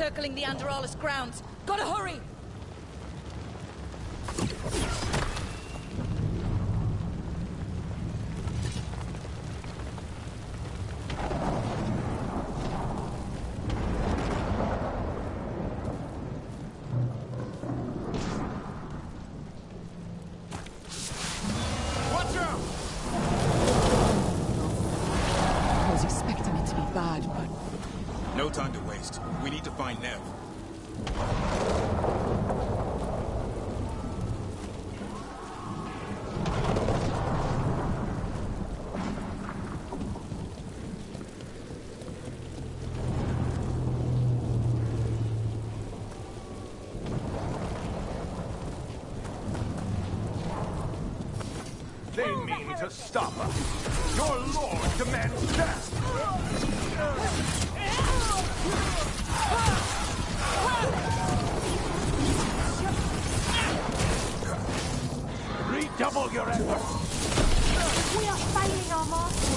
circling the Andorralis grounds. Gotta hurry! No time to waste. We need to find Nev. They mean to stop us. Your lord demands death. Redouble your efforts! We are failing our master!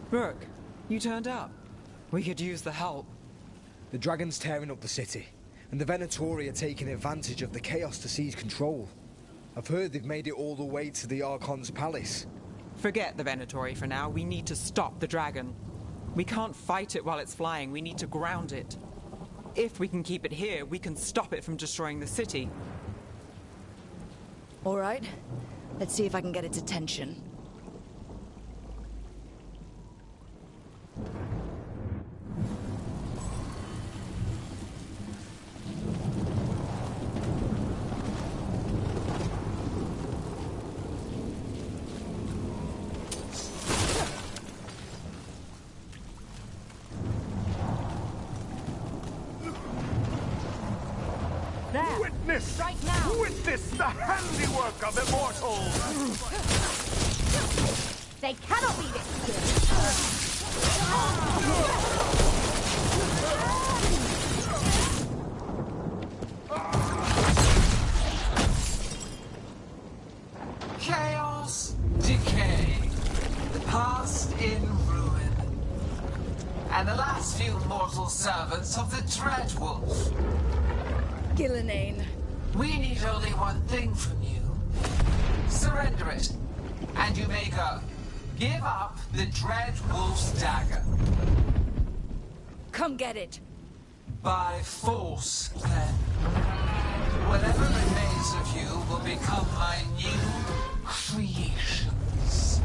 Brooke, you turned up. We could use the help. The dragon's tearing up the city, and the Venatori are taking advantage of the chaos to seize control. I've heard they've made it all the way to the Archon's palace. Forget the Venatori for now. We need to stop the dragon. We can't fight it while it's flying. We need to ground it. If we can keep it here, we can stop it from destroying the city. All right. Let's see if I can get its attention. There. Witness! Right now. Witness the handiwork of immortals! They cannot be this. Chaos, decay, the past in ruin, and the last few mortal servants of the Dreadwolf. Gillenane. We need only one thing from you. Surrender it, and you may go. Give up the Dreadwolf's dagger. Come get it. By force, then. Whatever remains of you will become my new creations.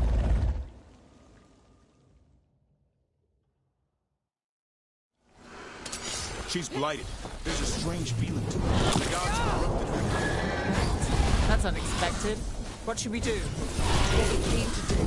She's blighted. There's a strange feeling to her. The gods corrupted her. That's unexpected. What should we do? What we came to do.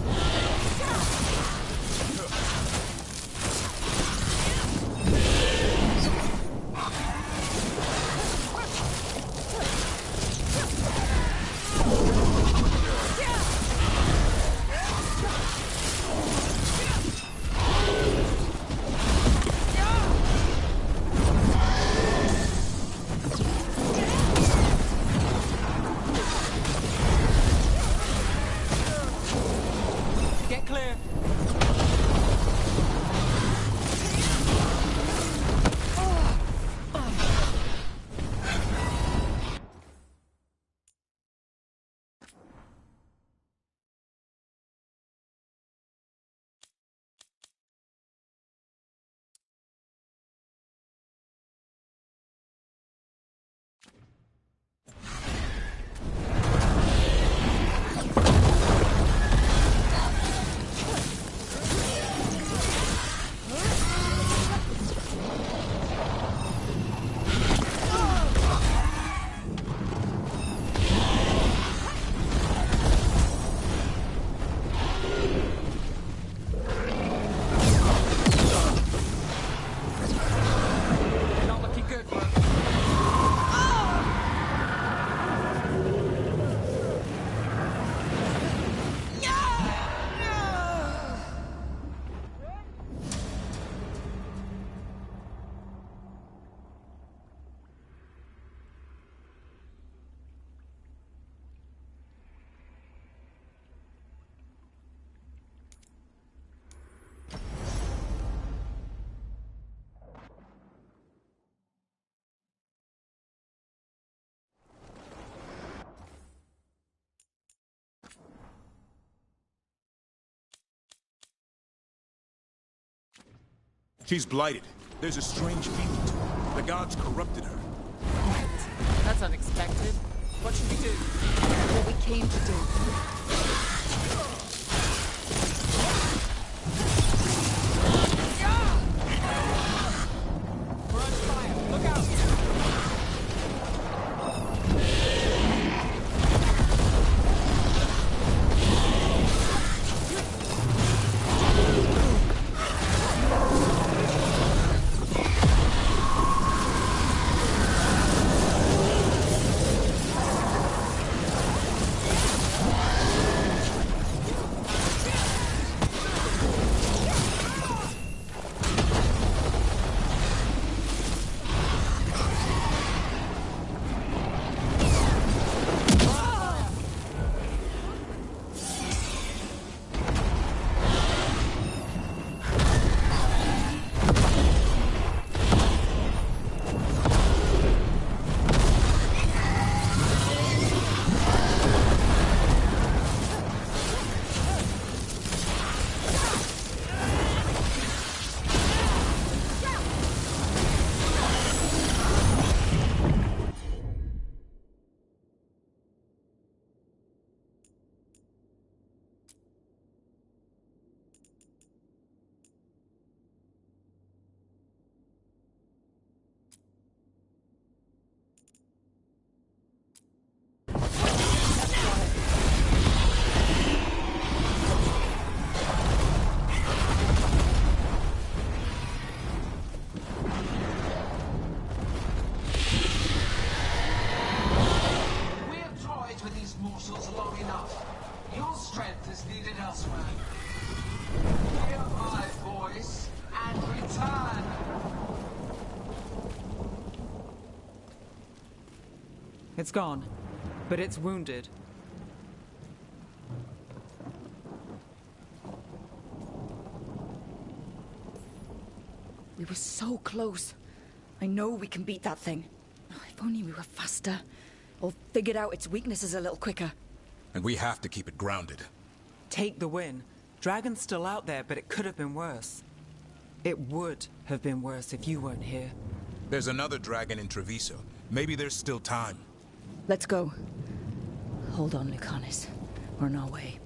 Get clear. Not looking good, bro. She's blighted. There's a strange feeling to her. The gods corrupted her. That's unexpected. What should we do? What we came to do. We're on fire. Look out! It's gone, but it's wounded. We were so close. I know we can beat that thing. Oh, if only we were faster. Or figured out its weaknesses a little quicker. And we have to keep it grounded. Take the win. Dragon's still out there, but it could have been worse. It would have been worse if you weren't here. There's another dragon in Treviso. Maybe there's still time. Let's go. Hold on, Lucanus. We're on our way.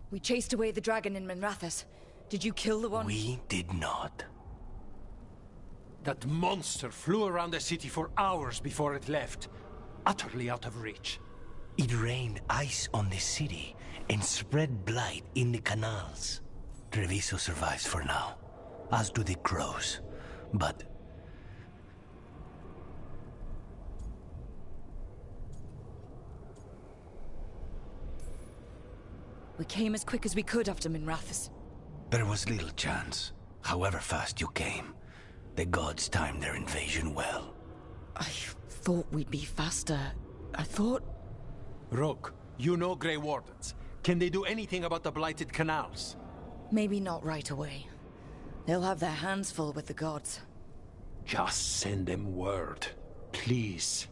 We chased away the dragon in Minrathous. Did you kill the one? We did not. That monster flew around the city for hours before it left, utterly out of reach. It rained ice on the city and spread blight in the canals. Treviso survives for now, as do the crows. But we came as quick as we could after Minrathous. there was little chance. However fast you came, the gods timed their invasion well. I thought we'd be faster. I thought... Rook, you know Grey Wardens. Can they do anything about the blighted canals? Maybe not right away. They'll have their hands full with the gods. Just send them word, please.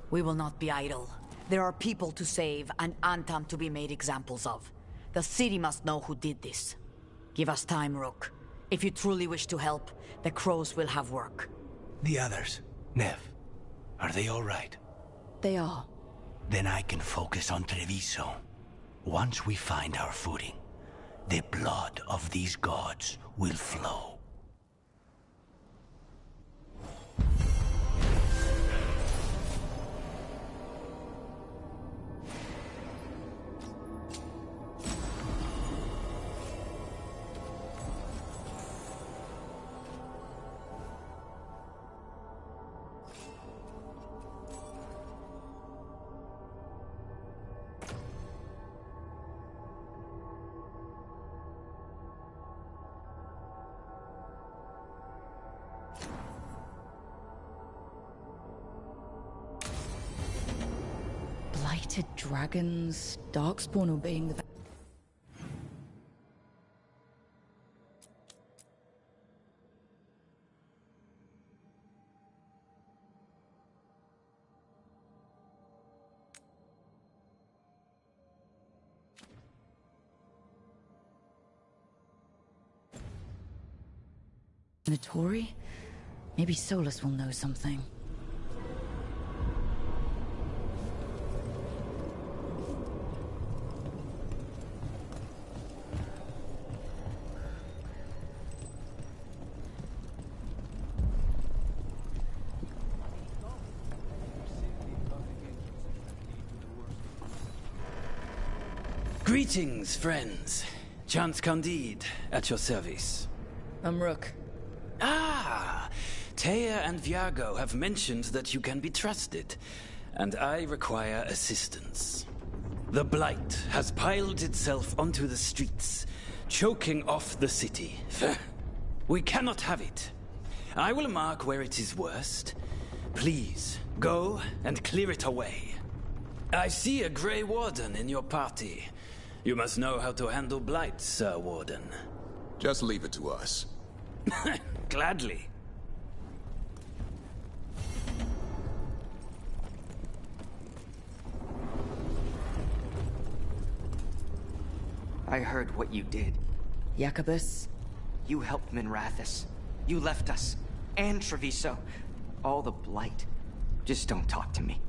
We will not be idle. There are people to save and Antam to be made examples of. The city must know who did this. Give us time, Rook. If you truly wish to help, the crows will have work. The others, Nev, are they all right? They are. Then I can focus on Treviso. Once we find our footing, the blood of these gods will flow. Blighted dragons, Darkspawn obeying the... Notori? Maybe Solus will know something. Greetings, friends. Chance Candide, at your service. I'm Rook. Ah! Taya and Viago have mentioned that you can be trusted, and I require assistance. The Blight has piled itself onto the streets, choking off the city. We cannot have it. I will mark where it is worst. Please, go and clear it away. I see a Grey Warden in your party. You must know how to handle Blight, Sir Warden. Just leave it to us. Gladly. I heard what you did. Jacobus? You helped Minrathous. You left us. And Treviso. All the blight. Just don't talk to me.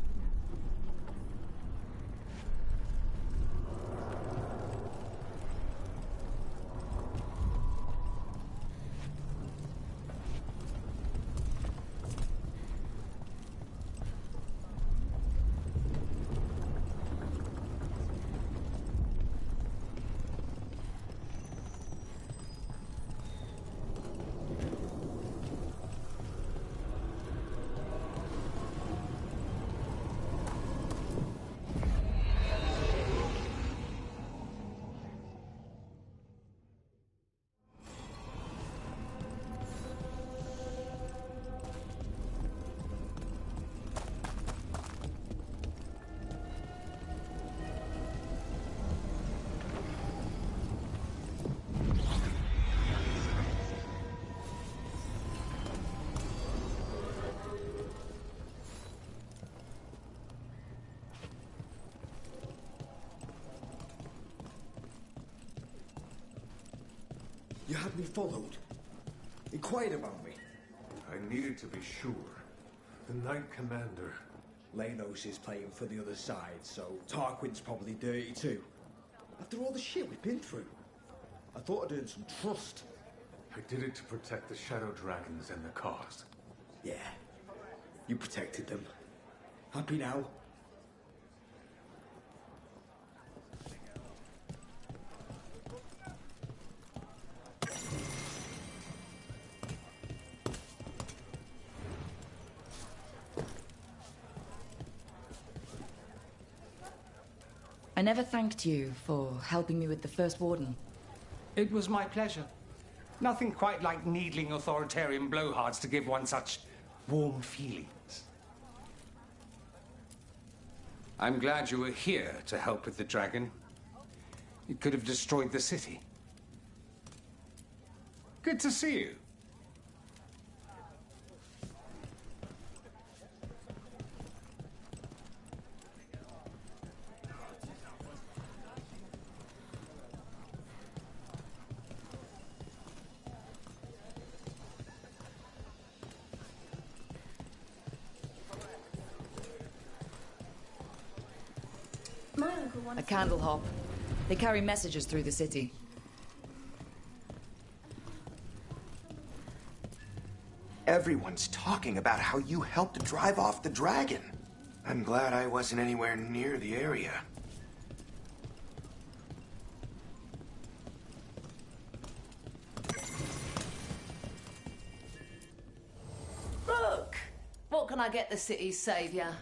You had me followed. Inquired about me. I needed to be sure. The Knight Commander. Lanos is playing for the other side, so Tarquin's probably dirty too. After all the shit we've been through, I thought I'd earned some trust. I did it to protect the Shadow Dragons and the cause. Yeah, you protected them. Happy now? I never thanked you for helping me with the First Warden. It was my pleasure. Nothing quite like needling authoritarian blowhards to give one such warm feelings. I'm glad you were here to help with the dragon. It could have destroyed the city. Good to see you. A candle hop. They carry messages through the city. Everyone's talking about how you helped drive off the dragon. I'm glad I wasn't anywhere near the area. Rook! What can I get the city's saviour?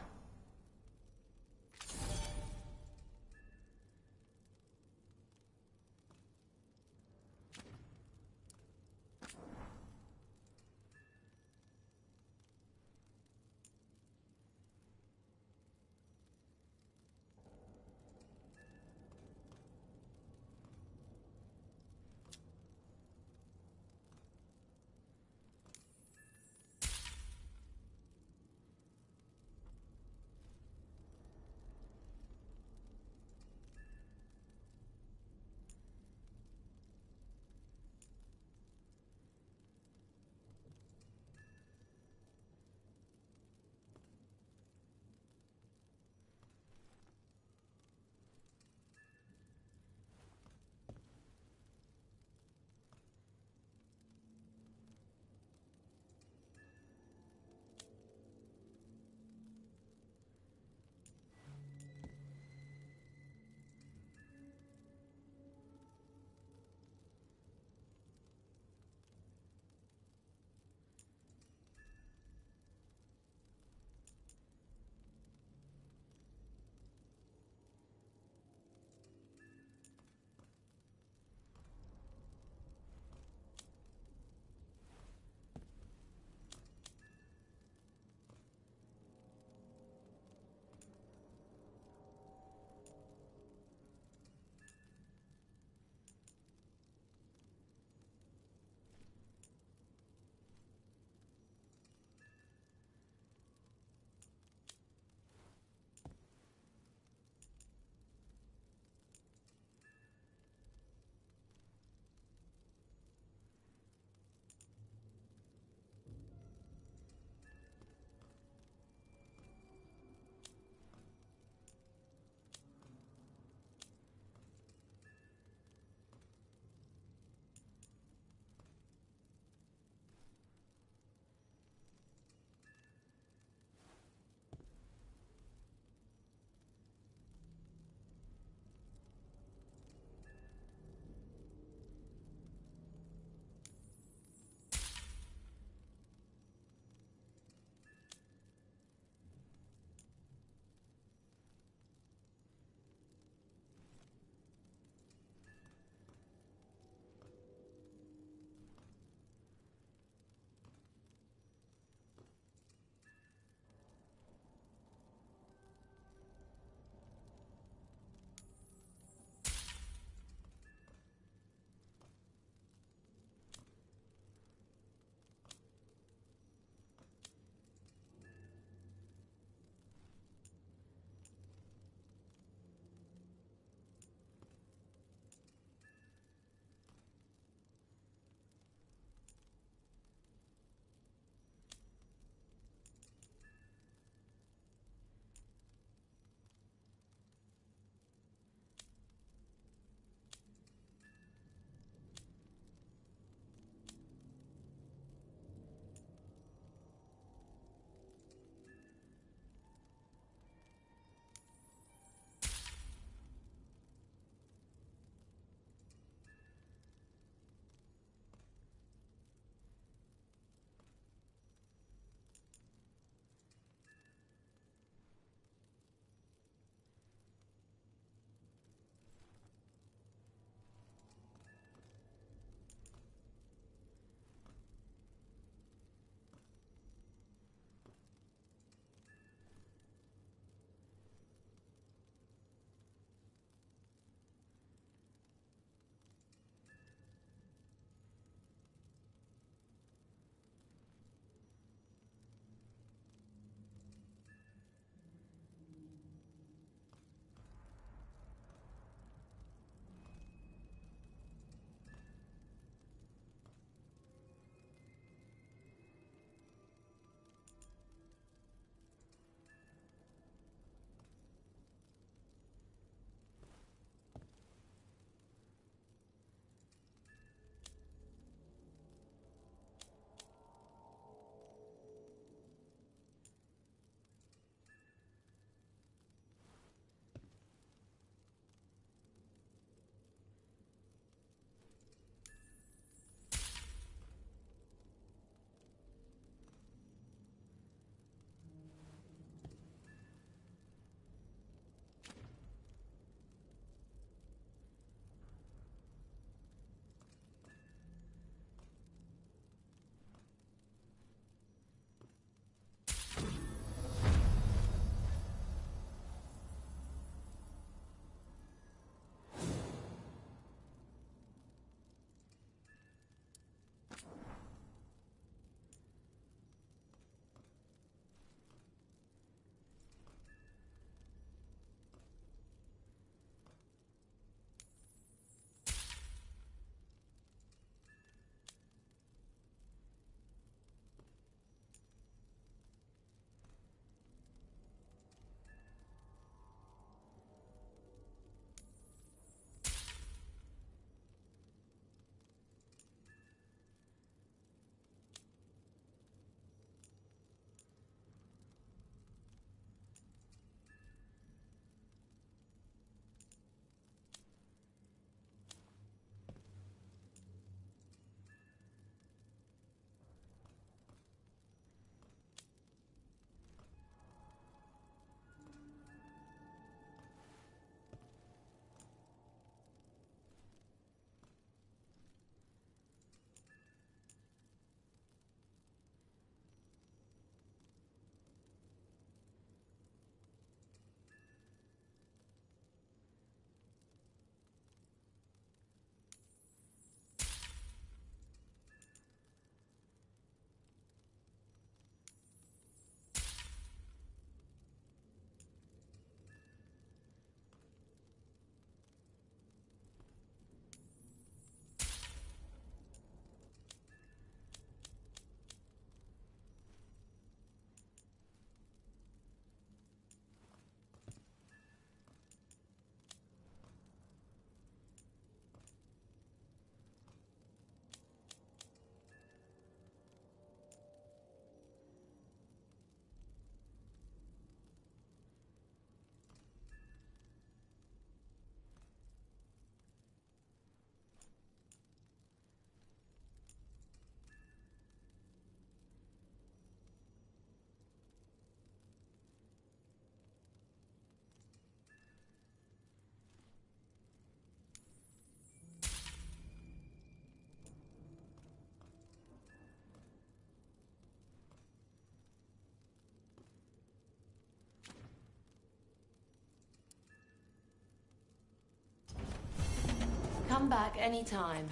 Come back anytime.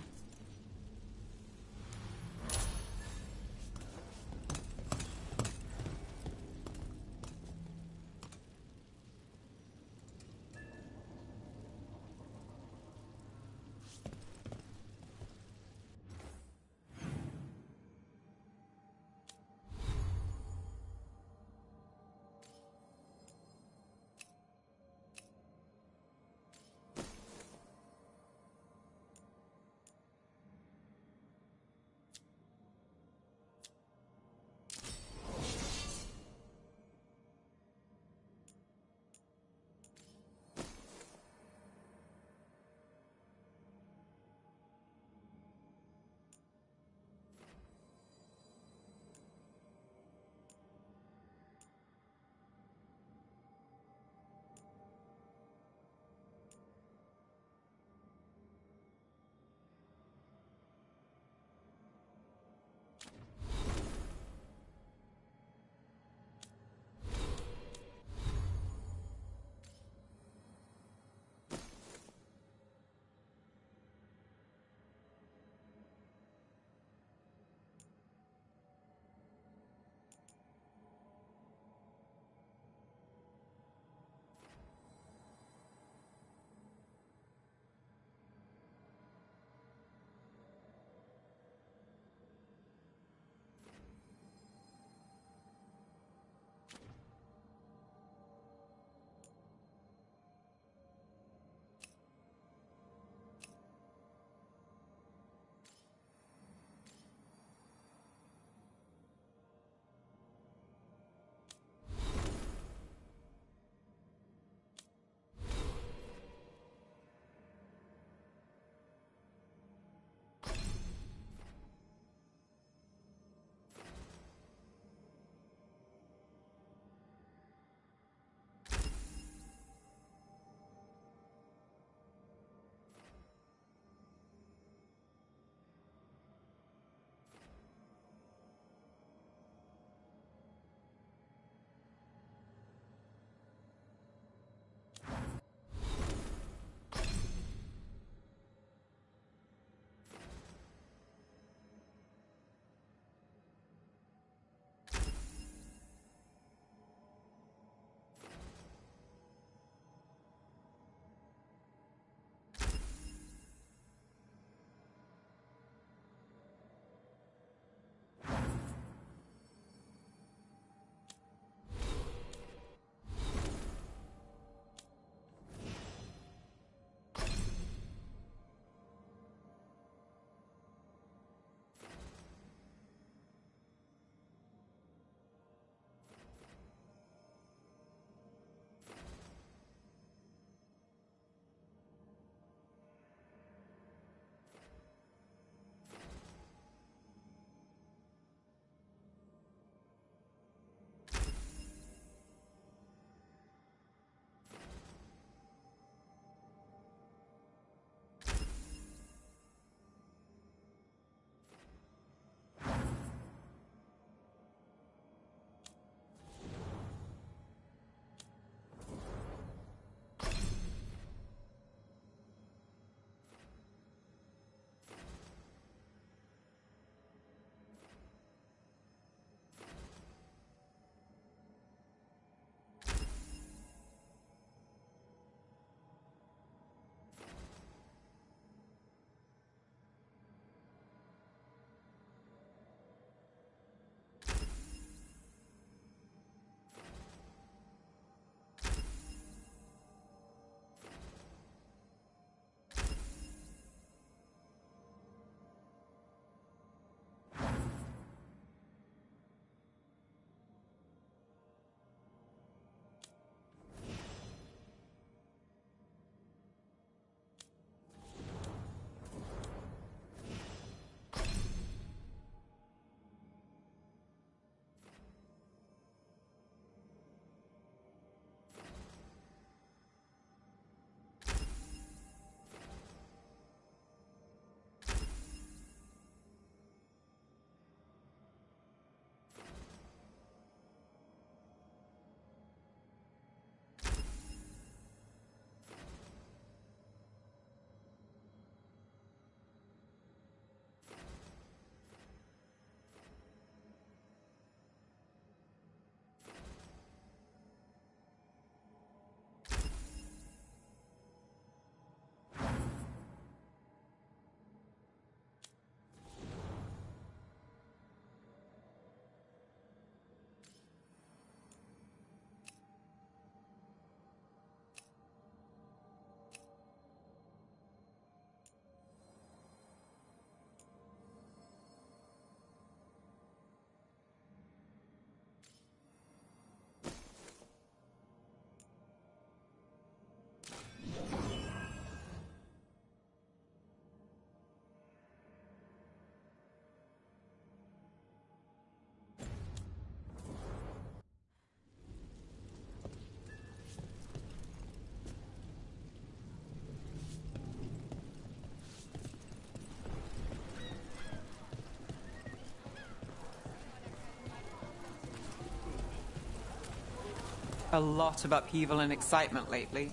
A lot of upheaval and excitement lately,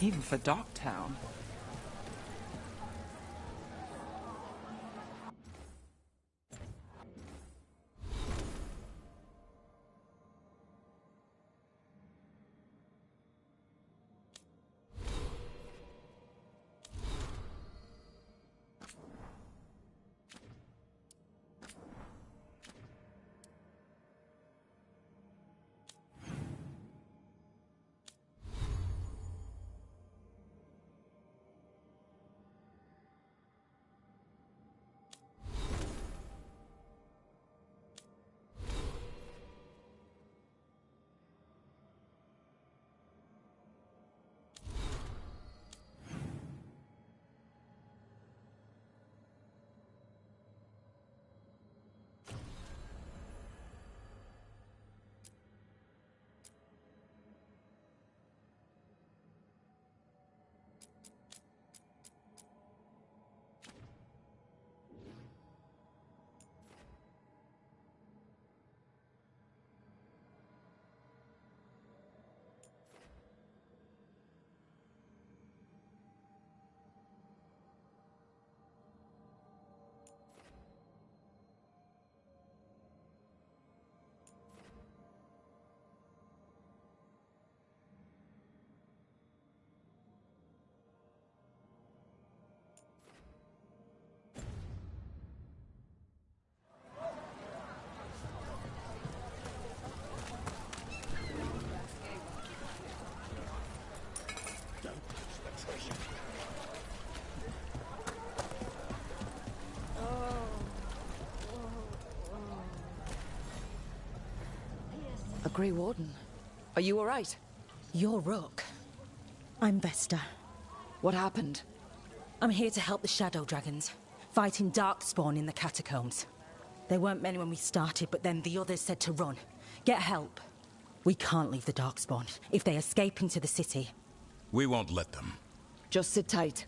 even for Docktown. A Grey Warden. Are you all right? You're Rook. I'm Vesta. What happened? I'm here to help the Shadow Dragons, fighting Darkspawn in the catacombs. There weren't many when we started, but then the others said to run. Get help. We can't leave the Darkspawn. If they escape into the city... We won't let them. Just sit tight.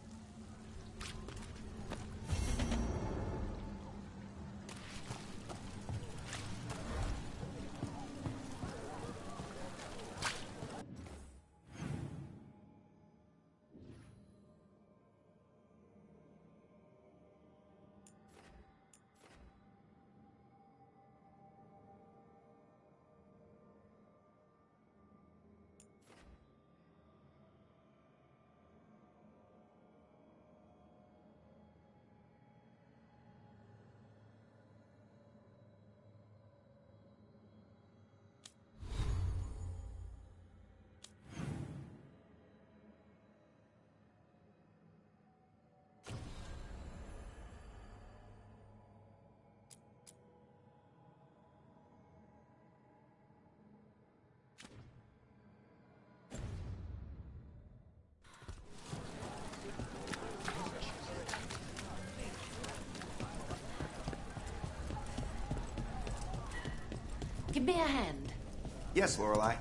Give me a hand. Yes, Lorelei.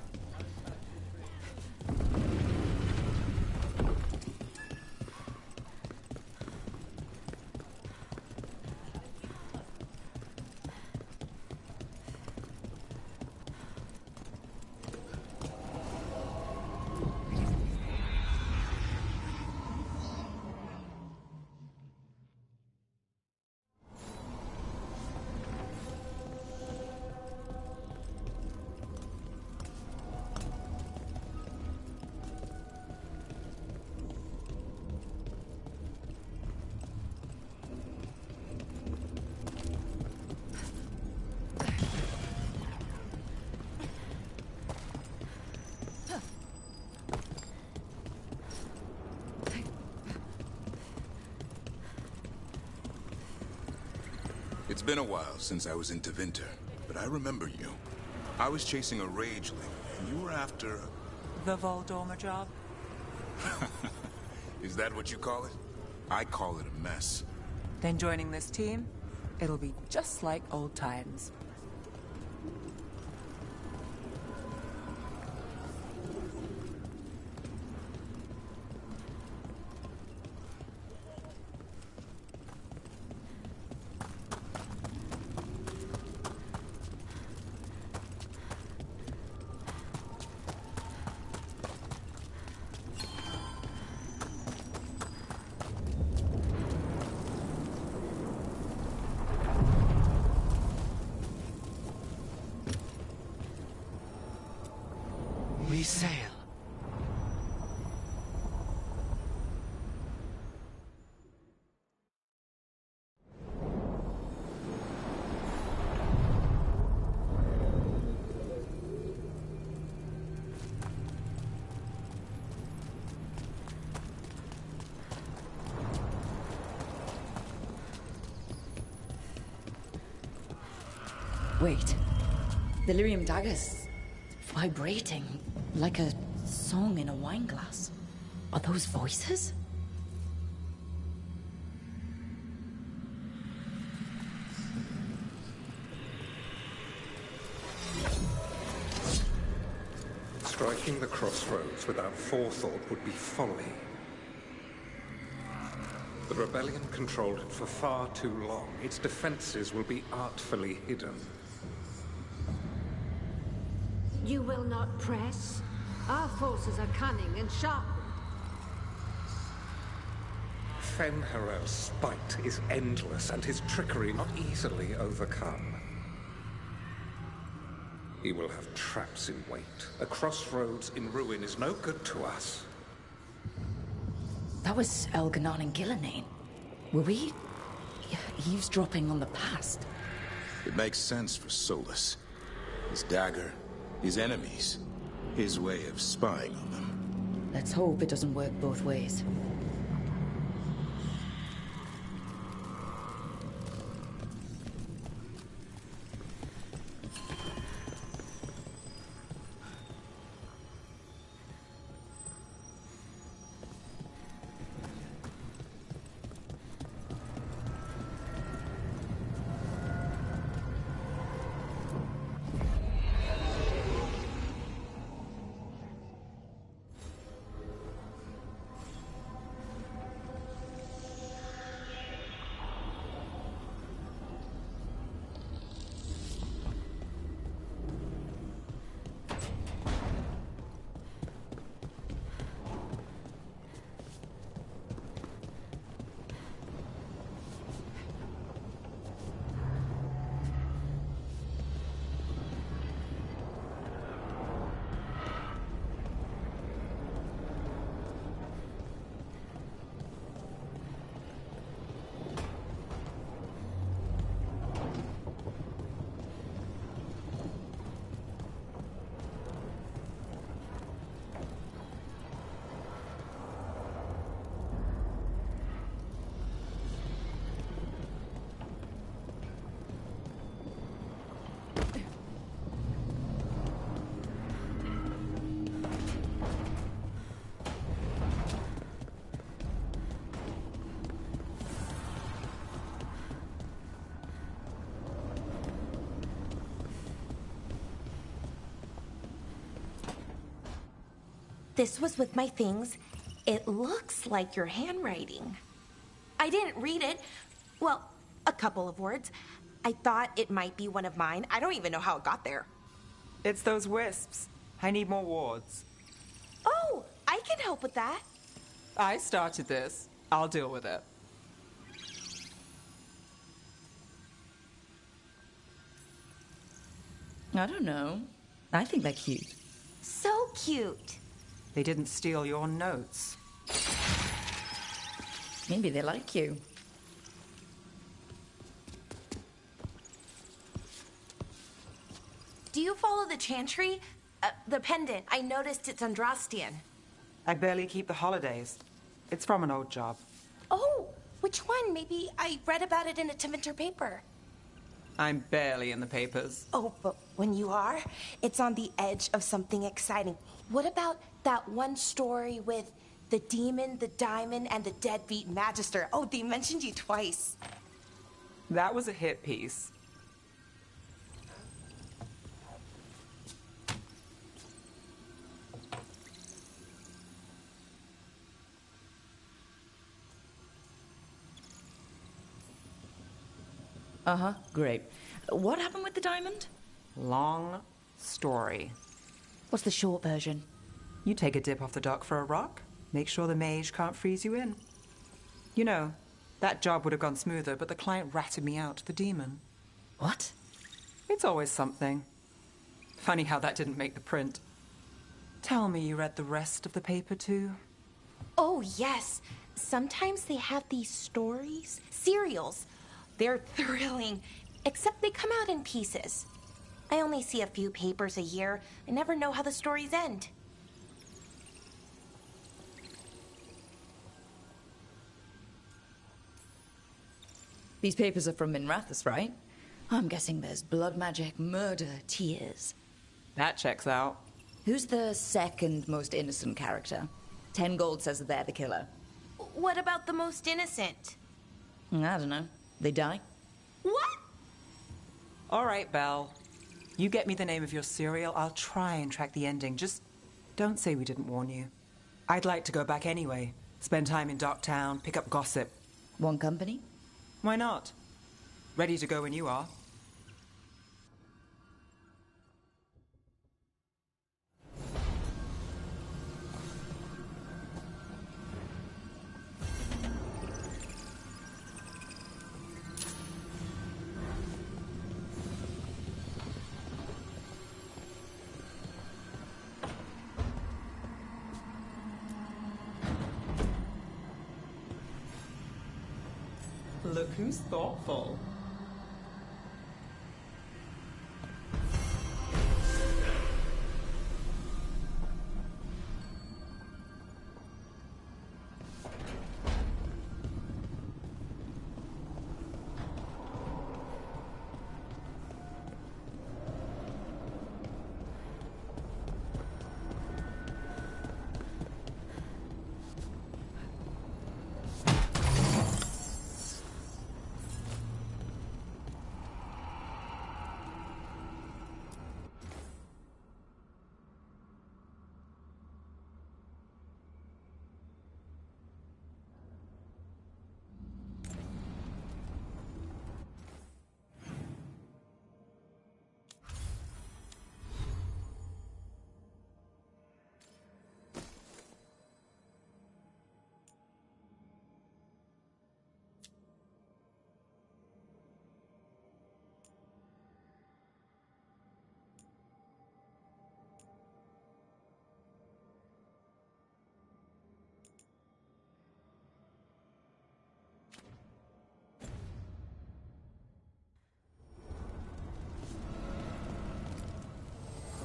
It's been a while since I was in Tevinter, but I remember you. I was chasing a rageling, and you were after... The Voldorma job? Is that what you call it? I call it a mess. Then joining this team, it'll be just like old times. sail. Wait. The lyrium dagger's vibrating like a song in a wine glass. Are those voices? Striking the crossroads without forethought would be folly. The rebellion controlled it for far too long. Its defenses will be artfully hidden. You will not press? Our forces are cunning and sharpened. Fen'Harel's spite is endless and his trickery not easily overcome. He will have traps in wait. A crossroads in ruin is no good to us. That was Elganon and Gillenane. Were we eavesdropping on the past? It makes sense for Solus. His dagger, his enemies, his way of spying on them. Let's hope it doesn't work both ways. This was with my things. It looks like your handwriting. I didn't read it. Well, a couple of words. I thought it might be one of mine. I don't even know how it got there. It's those wisps. I need more wards. Oh, I can help with that. I started this. I'll deal with it. I don't know. I think they're cute. So cute. They didn't steal your notes. Maybe they like you. Do you follow the chantry? The pendant. I noticed it's Andrastian. I barely keep the holidays. It's from an old job. Oh, which one? Maybe I read about it in a Tevinter paper. I'm barely in the papers. Oh, but when you are, it's on the edge of something exciting. What about that one story with the demon, the diamond, and the deadbeat magister? Oh, they mentioned you twice. That was a hit piece. Uh-huh, great. What happened with the diamond? Long story. What's the short version? You take a dip off the dock for a rock, make sure the mage can't freeze you in. You know, that job would have gone smoother, but the client ratted me out to the demon. What? It's always something. Funny how that didn't make the print. Tell me you read the rest of the paper too? Oh, yes. Sometimes they have these stories, serials. They're thrilling, except they come out in pieces. I only see a few papers a year. I never know how the stories end. These papers are from Minrathous, right? I'm guessing there's blood magic, murder, tears. That checks out. Who's the second most innocent character? 10 gold says that they're the killer. What about the most innocent? I don't know. They die? What? All right, Belle. You get me the name of your serial, I'll try and track the ending. Just don't say we didn't warn you. I'd like to go back anyway. Spend time in Darktown, pick up gossip. One company? Why not? Ready to go when you are. Look who's thoughtful.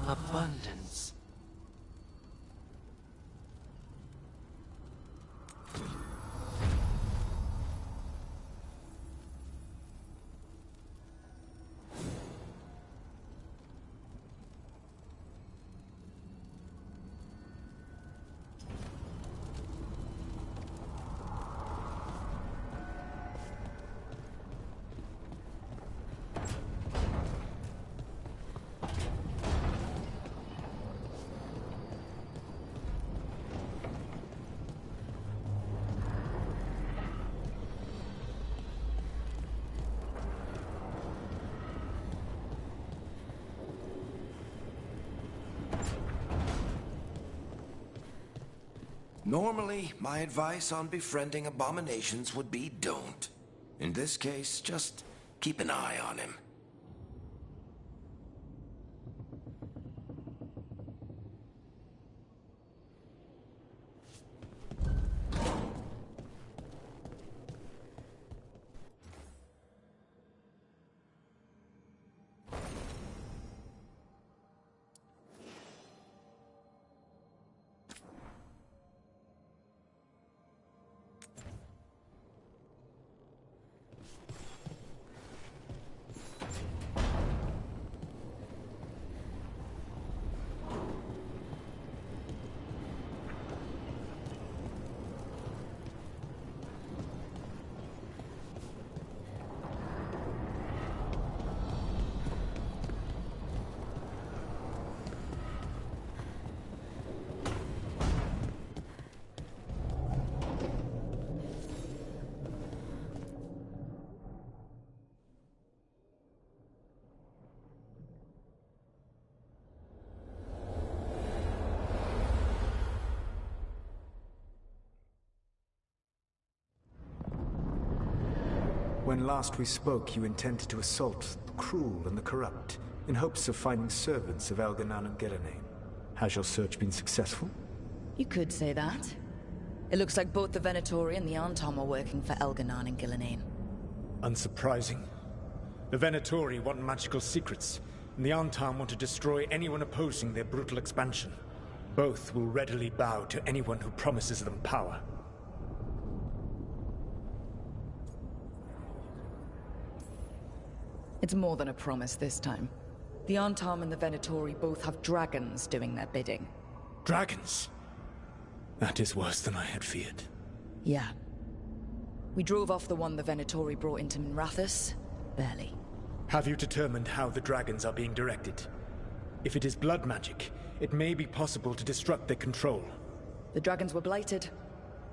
Abundance. Normally, my advice on befriending abominations would be don't. In this case, just keep an eye on him. When last we spoke, you intended to assault the cruel and the corrupt, in hopes of finding servants of Elganan and Geliane. Has your search been successful? You could say that. It looks like both the Venatori and the Arntom are working for Elganon and Gillenane. Unsurprising. The Venatori want magical secrets, and the Arntom want to destroy anyone opposing their brutal expansion. Both will readily bow to anyone who promises them power. It's more than a promise this time. The Arntom and the Venatori both have dragons doing their bidding. Dragons? That is worse than I had feared. Yeah. We drove off the one the Venatori brought into Minrathous. Barely. Have you determined how the dragons are being directed? If it is blood magic, it may be possible to disrupt their control. The dragons were blighted.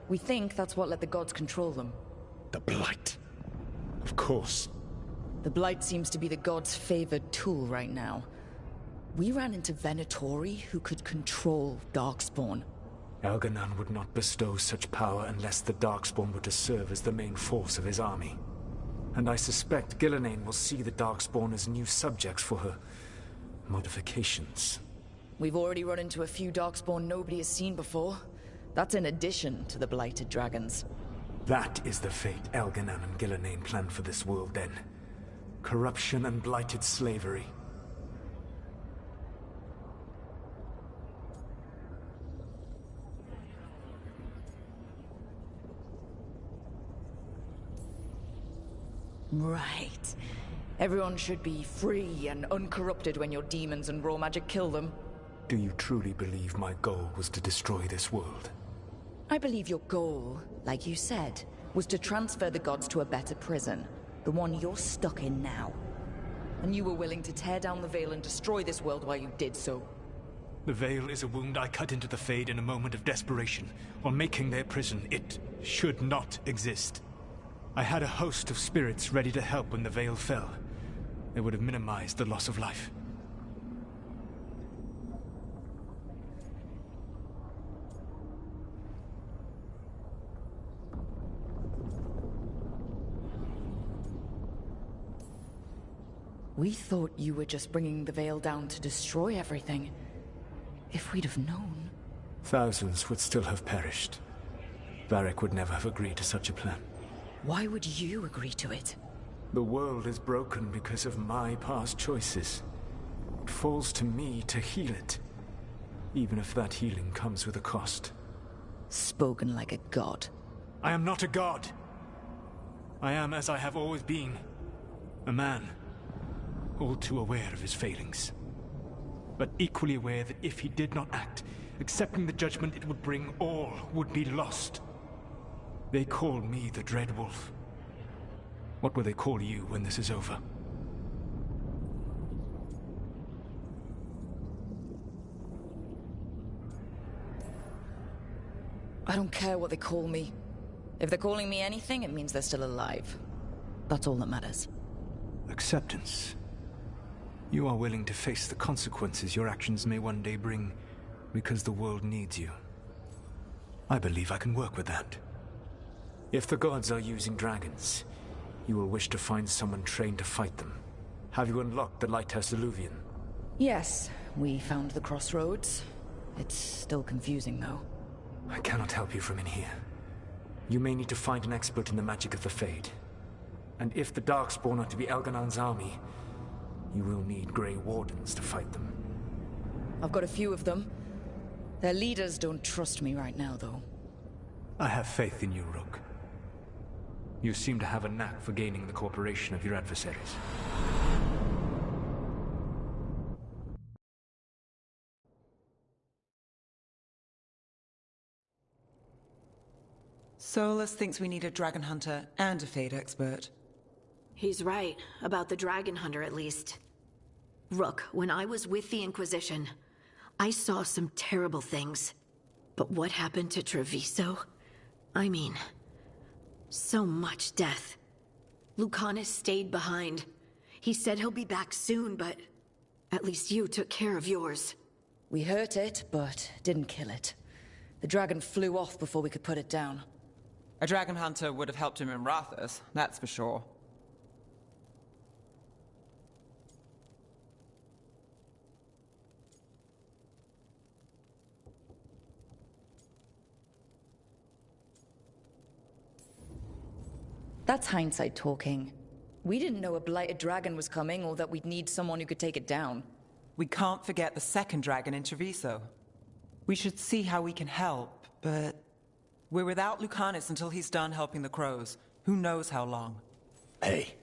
We think that's what let the gods control them. The Blight. Of course. The Blight seems to be the gods' favored tool right now. We ran into Venatori who could control Darkspawn. Elganon would not bestow such power unless the Darkspawn were to serve as the main force of his army. And I suspect Gillenane will see the Darkspawn as new subjects for her modifications. We've already run into a few Darkspawn nobody has seen before. That's in addition to the blighted dragons. That is the fate Elganon and Gillenane planned for this world then. Corruption and blighted slavery. Right. Everyone should be free and uncorrupted when your demons and raw magic kill them. Do you truly believe my goal was to destroy this world? I believe your goal, like you said, was to transfer the gods to a better prison. The one you're stuck in now. And you were willing to tear down the Veil and destroy this world while you did so. The Veil is a wound I cut into the Fade in a moment of desperation, while making their prison. It should not exist. I had a host of spirits ready to help when the Veil fell. They would have minimized the loss of life. We thought you were just bringing the Veil down to destroy everything. If we'd have known... Thousands would still have perished. Varric would never have agreed to such a plan. Why would you agree to it? The world is broken because of my past choices. It falls to me to heal it, even if that healing comes with a cost. Spoken like a god. I am not a god. I am as I have always been. A man. All too aware of his failings. But equally aware that if he did not act, accepting the judgment it would bring, all would be lost. They call me the Dread Wolf. What will they call you when this is over? I don't care what they call me. If they're calling me anything, it means they're still alive. That's all that matters. Acceptance. You are willing to face the consequences your actions may one day bring, because the world needs you. I believe I can work with that. If the gods are using dragons, you will wish to find someone trained to fight them. Have you unlocked the Lighthouse Illuvian? Yes, we found the crossroads. It's still confusing, though. I cannot help you from in here. You may need to find an expert in the magic of the Fade. And if the Darkspawn are to be Elganon's army, you will need Grey Wardens to fight them. I've got a few of them. Their leaders don't trust me right now, though. I have faith in you, Rook. You seem to have a knack for gaining the cooperation of your adversaries. Solus thinks we need a dragon hunter and a Fade expert. He's right, about the dragon hunter at least. Rook, when I was with the Inquisition, I saw some terrible things. But what happened to Treviso? I mean, so much death. Lucanus stayed behind. He said he'll be back soon, but at least you took care of yours. We hurt it, but didn't kill it. The dragon flew off before we could put it down. A dragon hunter would have helped him in Rathus, that's for sure. That's hindsight talking. We didn't know a blighted dragon was coming or that we'd need someone who could take it down. We can't forget the second dragon in Treviso. We should see how we can help, but we're without Lucanus until he's done helping the crows. Who knows how long? Hey,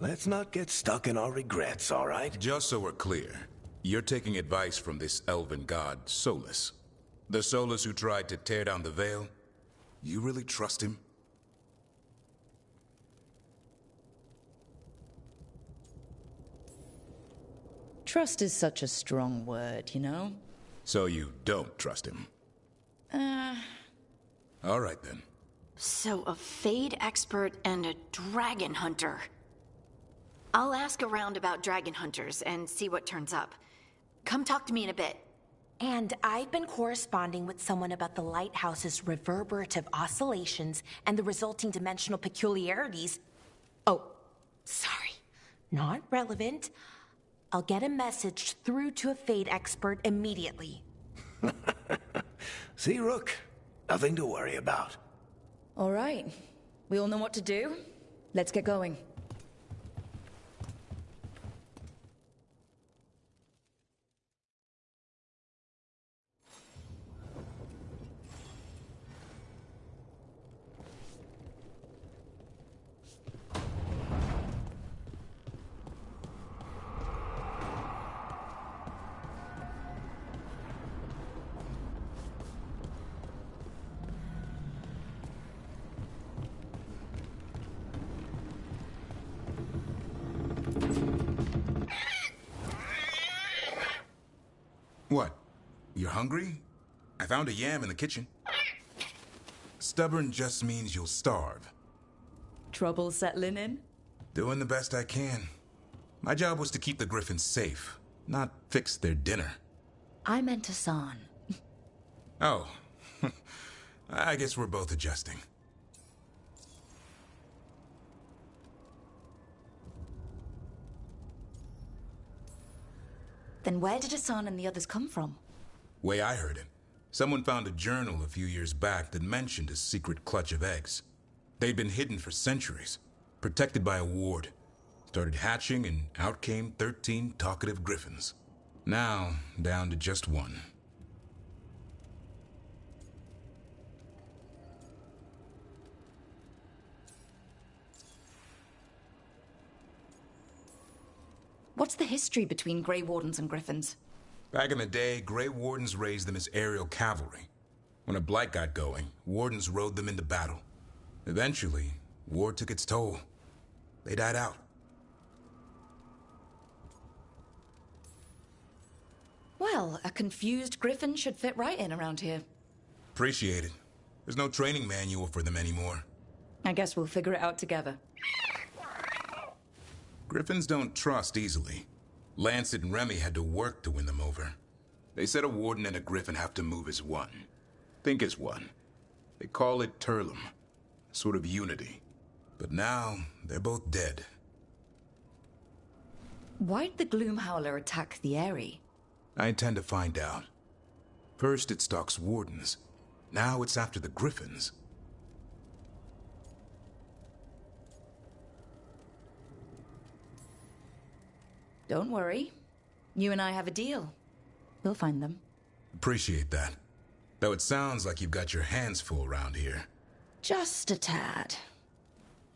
let's not get stuck in our regrets, all right? Just so we're clear, you're taking advice from this elven god, Solus. The Solus who tried to tear down the Veil? You really trust him? Trust is such a strong word, you know? So you don't trust him? All right then. So a Fade expert and a dragon hunter. I'll ask around about dragon hunters and see what turns up. Come talk to me in a bit. And I've been corresponding with someone about the lighthouse's reverberative oscillations and the resulting dimensional peculiarities. Oh, sorry. Not relevant. I'll get a message through to a Fade expert immediately. See, Rook? Nothing to worry about. All right. We all know what to do. Let's get going. What? You're hungry? I found a yam in the kitchen. Stubborn just means you'll starve. Trouble settling in? Doing the best I can. My job was to keep the Griffins safe, not fix their dinner. I meant Hassan. Oh. I guess we're both adjusting. Then where did Hassan and the others come from? Way I heard it, someone found a journal a few years back that mentioned a secret clutch of eggs. They'd been hidden for centuries, protected by a ward. Started hatching and out came 13 talkative griffins. Now, down to just one. What's the history between Grey Wardens and Griffins? Back in the day, Grey Wardens raised them as aerial cavalry. When a blight got going, Wardens rode them into battle. Eventually, war took its toll. They died out. Well, a confused Griffin should fit right in around here. Appreciate it. There's no training manual for them anymore. I guess we'll figure it out together. Griffins don't trust easily. Lancet and Remy had to work to win them over. They said a warden and a griffin have to move as one. Think as one. They call it Turlum. Sort of unity. But now, they're both dead. Why'd the Gloomhowler attack the Eyrie? I intend to find out. First it stalks wardens. Now it's after the griffins. Don't worry. You and I have a deal. We'll find them. Appreciate that. Though it sounds like you've got your hands full around here. Just a tad.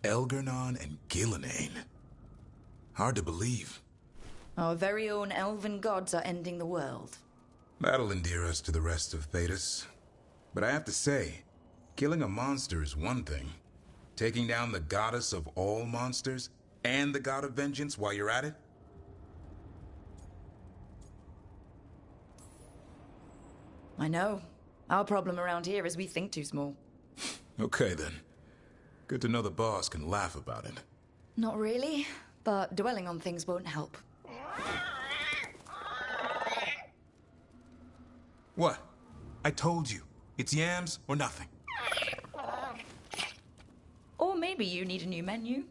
Elgernon and Gillenane. Hard to believe. Our very own elven gods are ending the world. That'll endear us to the rest of Thedas. But I have to say, killing a monster is one thing. Taking down the goddess of all monsters and the god of vengeance while you're at it? I know. Our problem around here is we think too small. Okay then. Good to know the boss can laugh about it. Not really, but dwelling on things won't help. What? I told you. It's yams or nothing. Or maybe you need a new menu.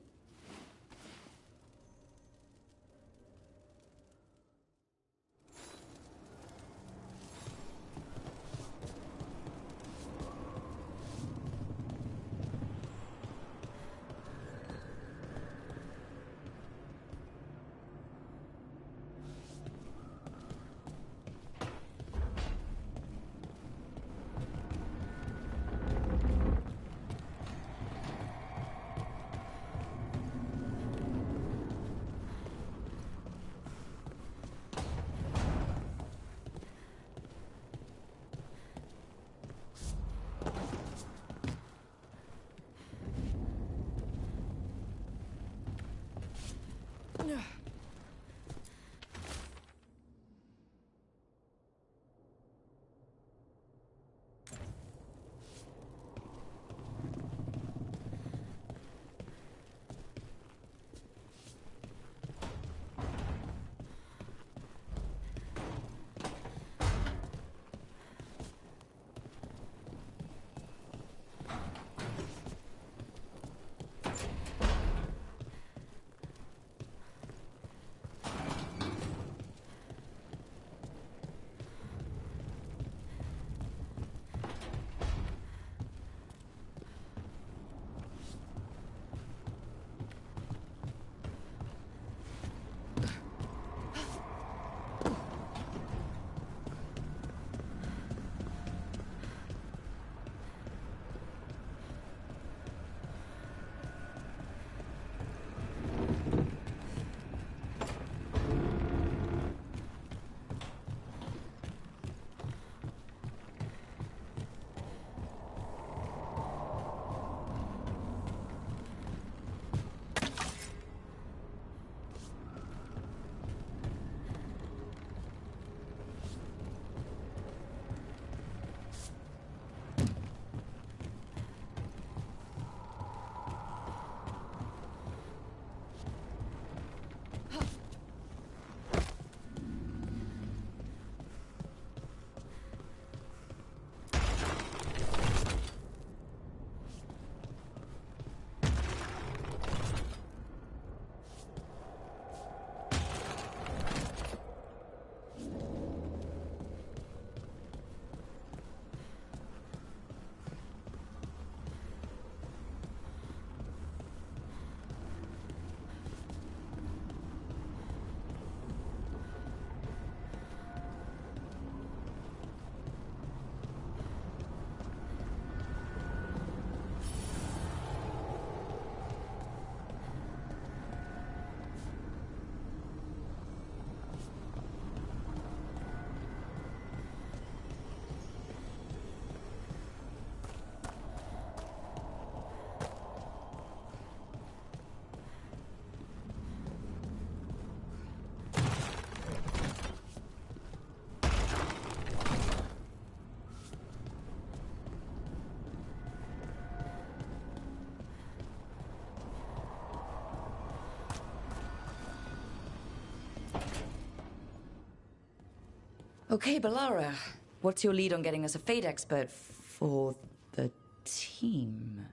Okay, Balara. What's your lead on getting us a Fade expert for the team?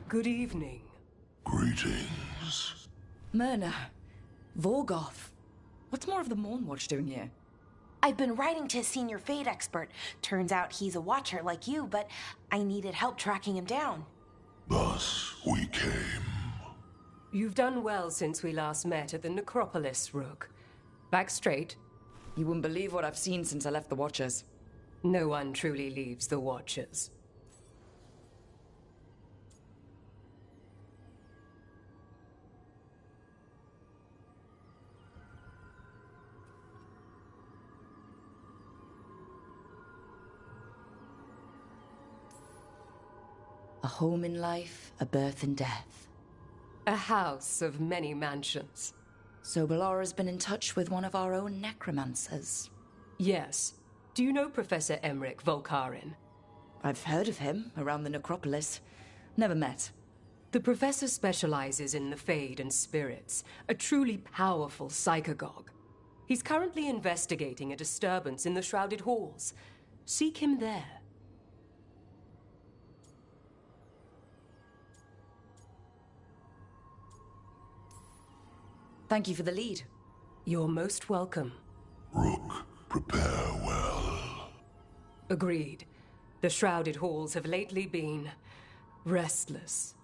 Good evening. Greetings. Myrna. Vorgoth. What's more of the Mornwatch doing here? I've been writing to a senior Fade expert. Turns out he's a watcher like you, but I needed help tracking him down. Thus we came. You've done well since we last met at the Necropolis, Rook. Back straight? You wouldn't believe what I've seen since I left the Watchers. No one truly leaves the Watchers. A home in life, a birth in death. A house of many mansions. So Balara's been in touch with one of our own necromancers. Yes. Do you know Professor Emmerich Volkarin? I've heard of him around the Necropolis. Never met. The professor specializes in the Fade and spirits, a truly powerful psychagogue. He's currently investigating a disturbance in the Shrouded Halls. Seek him there. Thank you for the lead. You're most welcome. Rook, prepare well. Agreed. The Shrouded Halls have lately been restless.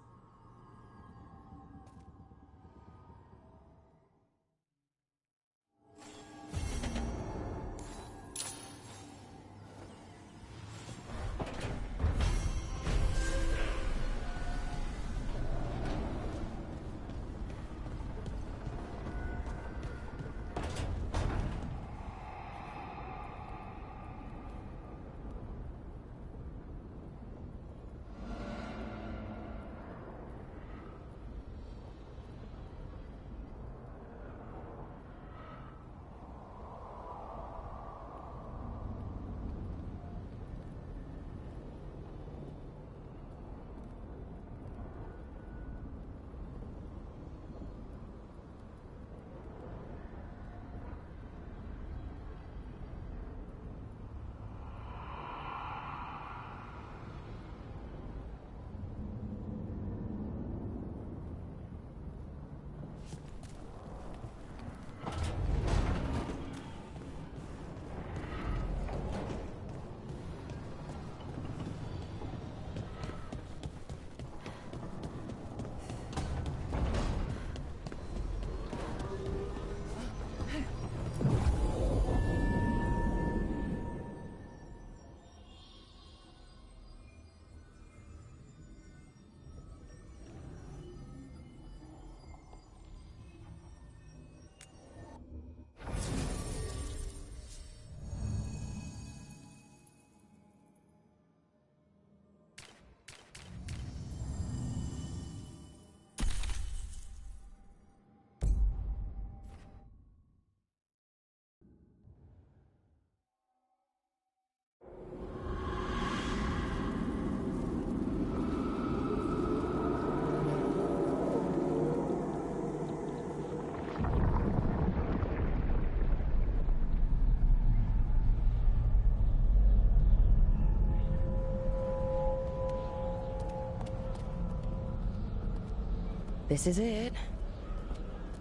This is it.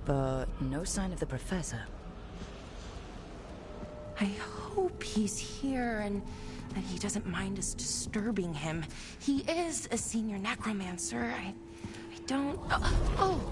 But no sign of the professor. I hope he's here and that he doesn't mind us disturbing him. He is a senior necromancer. I don't... Oh!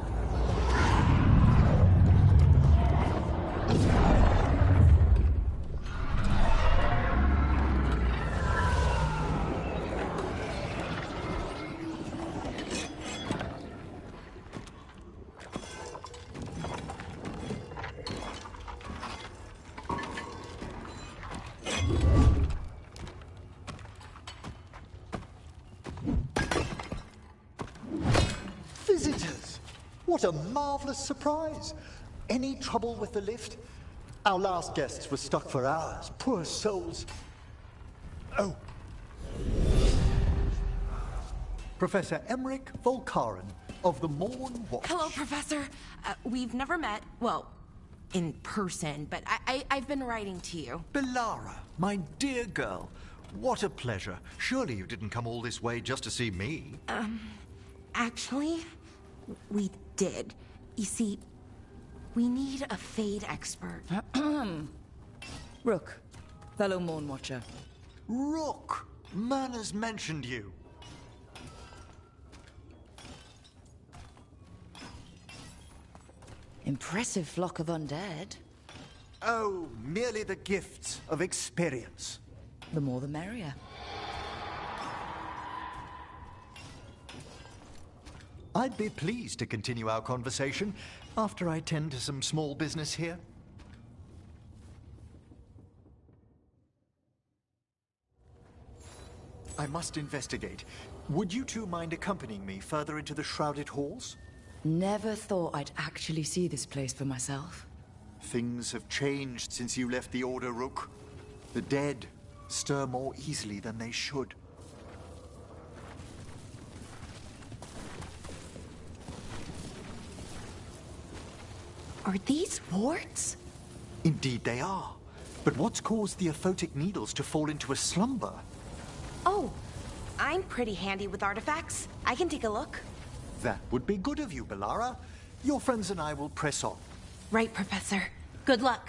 Visitors! What a marvelous surprise! Any trouble with the lift? Our last guests were stuck for hours. Poor souls. Oh. Professor Emmerich Volkarin of the Morn Watch. Hello, Professor. We've never met. Well, in person, but I've been writing to you. Belara, my dear girl, what a pleasure. Surely you didn't come all this way just to see me. Actually, we did. You see, we need a Fade expert. Rook, fellow Moon Watcher. Rook! Manners mentioned you. Impressive flock of undead. Oh, merely the gifts of experience. The more the merrier. I'd be pleased to continue our conversation after I tend to some small business here. I must investigate. Would you two mind accompanying me further into the Shrouded Halls? Never thought I'd actually see this place for myself. Things have changed since you left the Order, Rook. The dead stir more easily than they should. Are these warts? Indeed they are. But what's caused the aphotic needles to fall into a slumber? Oh, I'm pretty handy with artifacts. I can take a look. That would be good of you, Belara. Your friends and I will press on. Right, Professor. Good luck.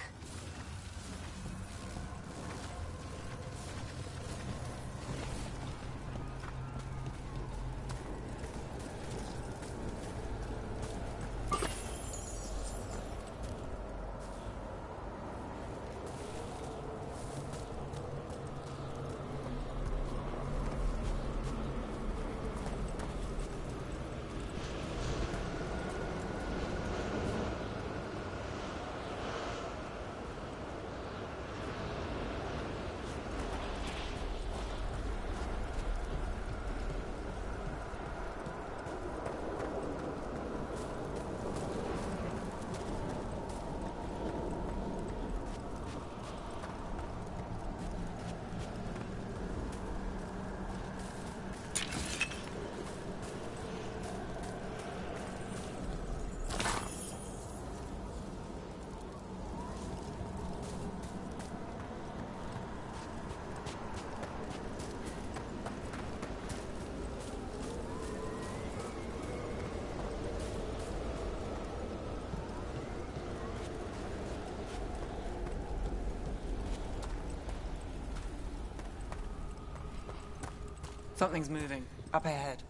Something's moving. Up ahead.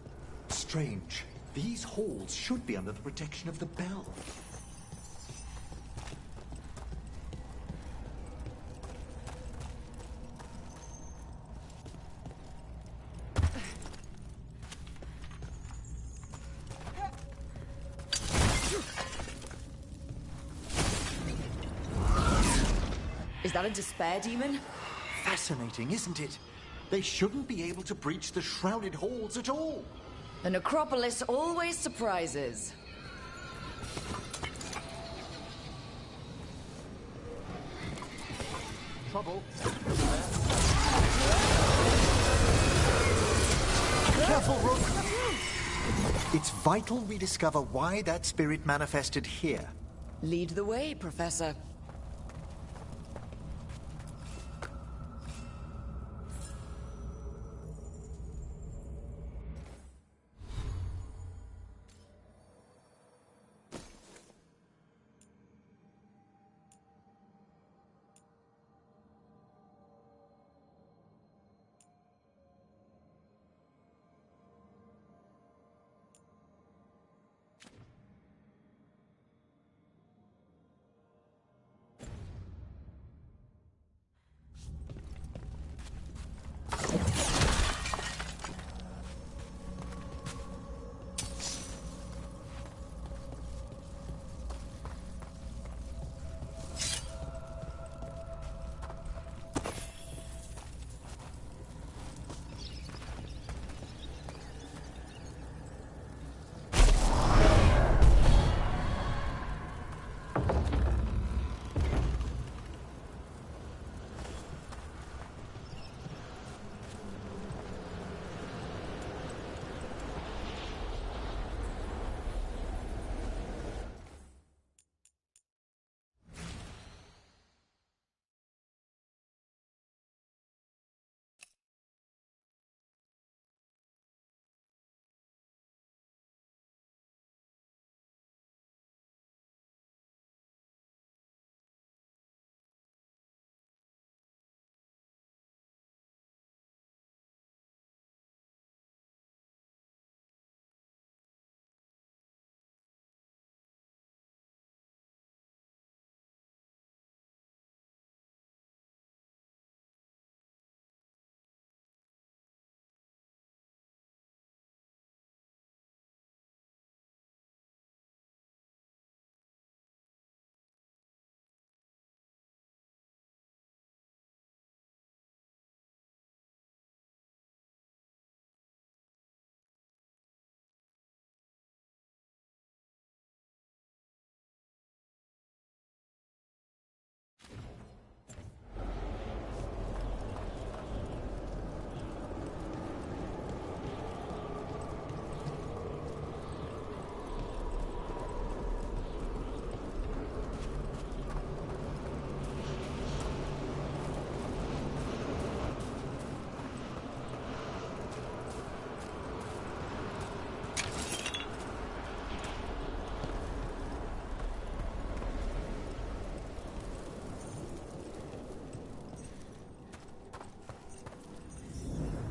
Strange. These halls should be under the protection of the bell. Is that a despair demon? Fascinating, isn't it? They shouldn't be able to breach the Shrouded Halls at all. The necropolis always surprises. Trouble. Careful, Rook! It's vital we discover why that spirit manifested here. Lead the way, Professor.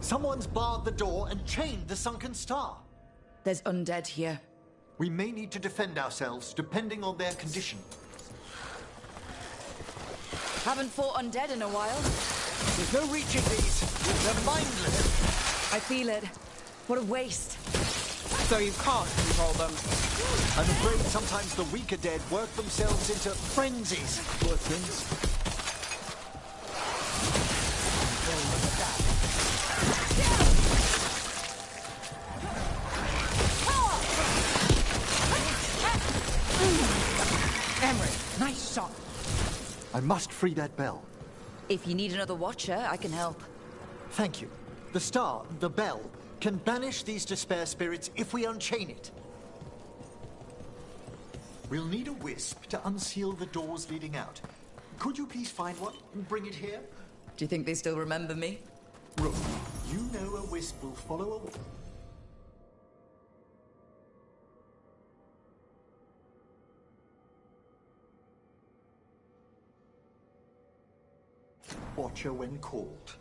Someone's barred the door and chained the sunken star. There's undead here. We may need to defend ourselves, depending on their condition. Haven't fought undead in a while. There's no reaching these. They're mindless. I feel it. What a waste. So you can't control them? I'm afraid sometimes the weaker dead work themselves into frenzies. Poor things. Emmerich, nice shot. I must free that bell. If you need another watcher, I can help. Thank you. The star, the bell, can banish these despair spirits if we unchain it. We'll need a wisp to unseal the doors leading out. Could you please find one and bring it here? Do you think they still remember me? Rook, you know a wisp will follow a... Watcher when called.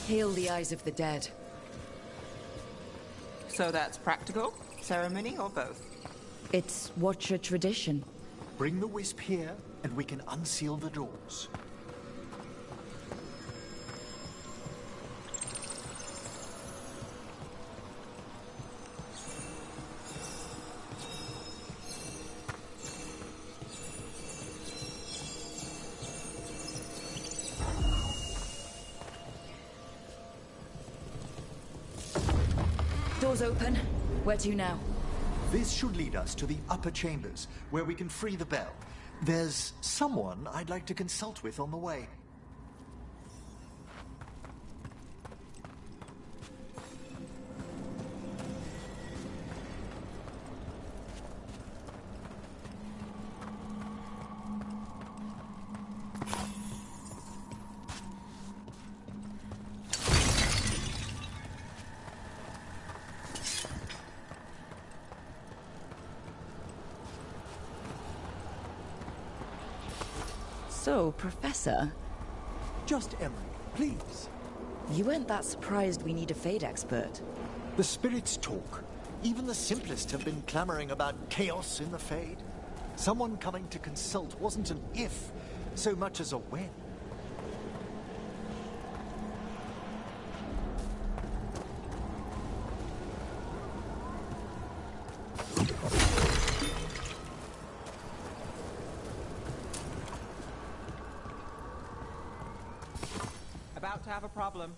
Heal the eyes of the dead. So that's practical? Ceremony or both? It's Watcher tradition. Bring the wisp here, and we can unseal the doors. Doors open. Where to now? This should lead us to the upper chambers, where we can free the bell. There's someone I'd like to consult with on the way. So, Professor? Just Emily, please. You weren't that surprised we need a Fade expert. The spirits talk. Even the simplest have been clamoring about chaos in the Fade. Someone coming to consult wasn't an if, so much as a when. About to have a problem.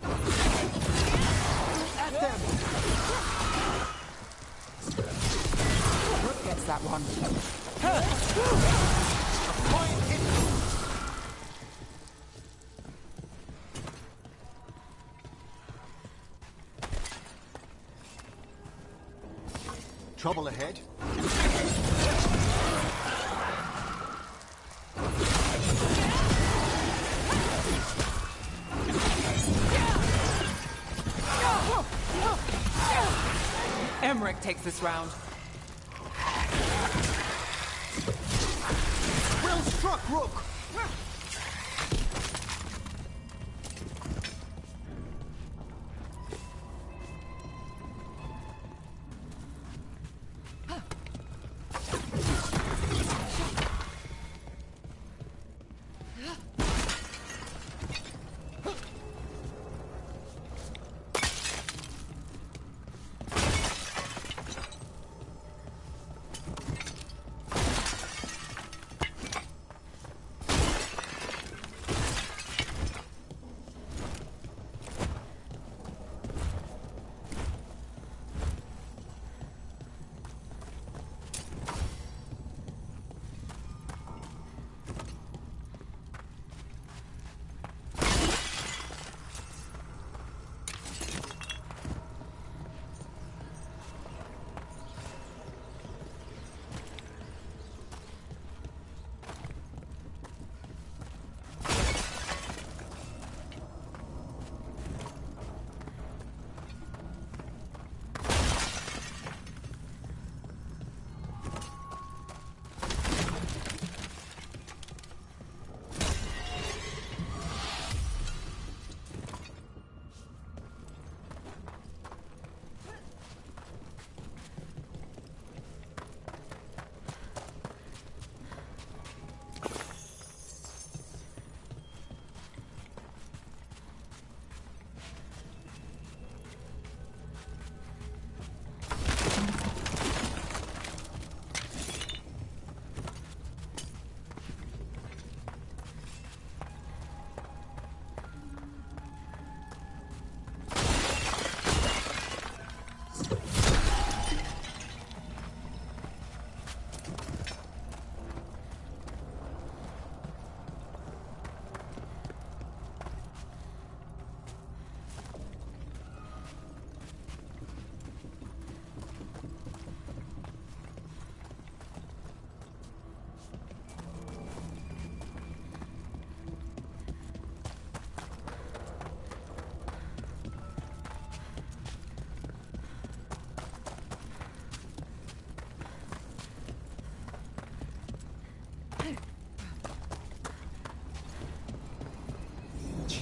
At them! Rook gets that one. A fine hit! Trouble ahead. Emmerich takes this round. Well struck, Rook!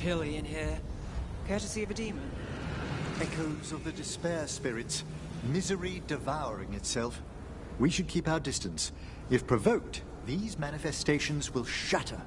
chilly in here. Courtesy of a demon. Echoes of the despair spirits, misery devouring itself. We should keep our distance. If provoked, these manifestations will shatter